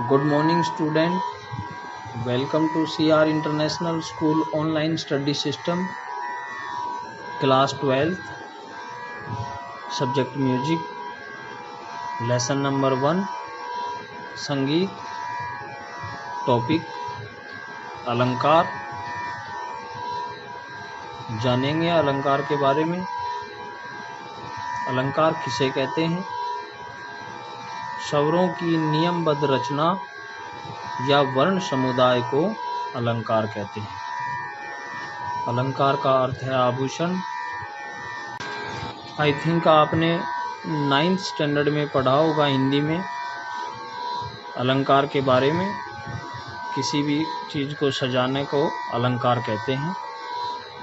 Good morning, student. Welcome to CR International School Online Study System, Class 12th, Subject Music, Lesson number 1, संगीत, topic अलंकार। जानेंगे अलंकार के बारे में। अलंकार किसे कहते हैं? स्वरों की नियमबद्ध रचना या वर्ण समुदाय को अलंकार कहते हैं। अलंकार का अर्थ है आभूषण। आई थिंक आपने 9th स्टैंडर्ड में पढ़ा होगा हिंदी में अलंकार के बारे में। किसी भी चीज़ को सजाने को अलंकार कहते हैं।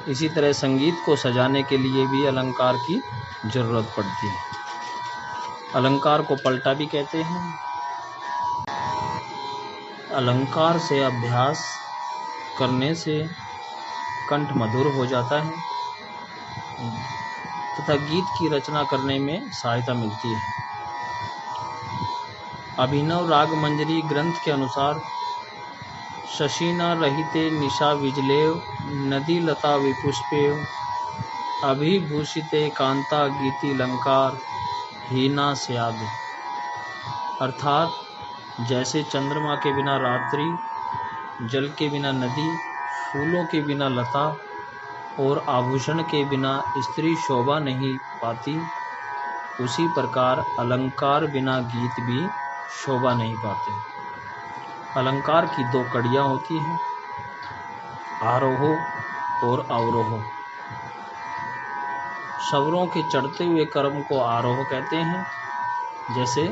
इसी तरह संगीत को सजाने के लिए भी अलंकार की ज़रूरत पड़ती है। अलंकार को पलटा भी कहते हैं। अलंकार से अभ्यास करने से कंठ मधुर हो जाता है तथा गीत की रचना करने में सहायता मिलती है। अभिनव राग मंजरी ग्रंथ के अनुसार शशिना रहिते निशा विजलेव नदी लता विपुष्पेव अभिभूषिते कांता गीति अलंकार हीना स्याद। अर्थात जैसे चंद्रमा के बिना रात्रि, जल के बिना नदी, फूलों के बिना लता और आभूषण के बिना स्त्री शोभा नहीं पाती, उसी प्रकार अलंकार बिना गीत भी शोभा नहीं पाते। अलंकार की 2 कड़ियाँ होती हैं, आरोह और अवरोह। स्वरों के चढ़ते हुए क्रम को आरोह कहते हैं, जैसे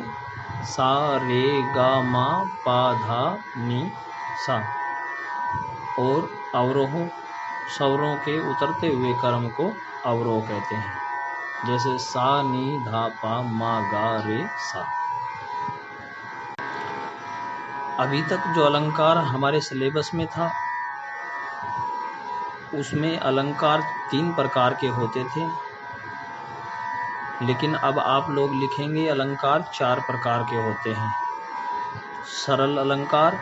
सा रे गा मा पा धा नी सा। और अवरोह स्वरों के उतरते हुए क्रम को अवरोह कहते हैं, जैसे सा नी धा पा मा गा रे सा। अभी तक जो अलंकार हमारे सिलेबस में था उसमें अलंकार 3 प्रकार के होते थे, लेकिन अब आप लोग लिखेंगे अलंकार 4 प्रकार के होते हैं। सरल अलंकार,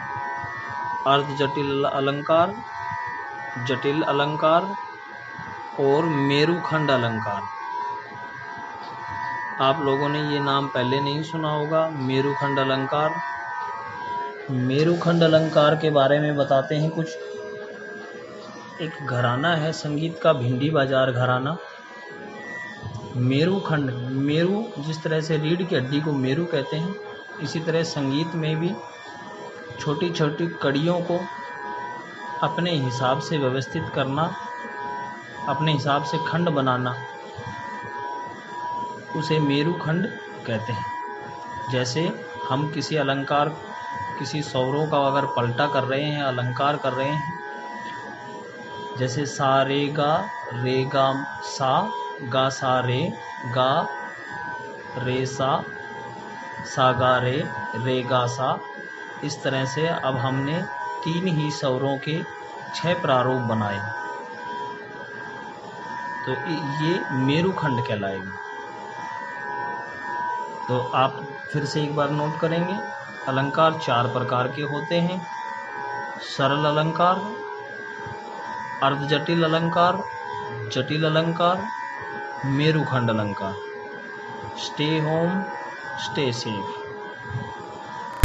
अर्ध जटिल अलंकार, जटिल अलंकार और मेरुखंड अलंकार। आप लोगों ने ये नाम पहले नहीं सुना होगा, मेरुखंड अलंकार। मेरुखंड अलंकार के बारे में बताते हैं कुछ। एक घराना है संगीत का, भिंडी बाजार घराना। मेरुखंड, मेरु जिस तरह से रीढ़ की हड्डी को मेरु कहते हैं, इसी तरह संगीत में भी छोटी छोटी कड़ियों को अपने हिसाब से व्यवस्थित करना, अपने हिसाब से खंड बनाना, उसे मेरुखंड कहते हैं। जैसे हम किसी अलंकार, किसी स्वरों का अगर पलटा कर रहे हैं, अलंकार कर रहे हैं, जैसे सा रे गा सा, गा सा रे सा गा रे गा सा। इस तरह से अब हमने 3 ही स्वरों के 6 प्रारूप बनाए, तो ये मेरुखंड कहलाएगा। तो आप फिर से एक बार नोट करेंगे, अलंकार 4 प्रकार के होते हैं। सरल अलंकार, अर्ध जटिल अलंकार, जटिल अलंकार, मेरुखंड अलंकार। Stay home, stay safe.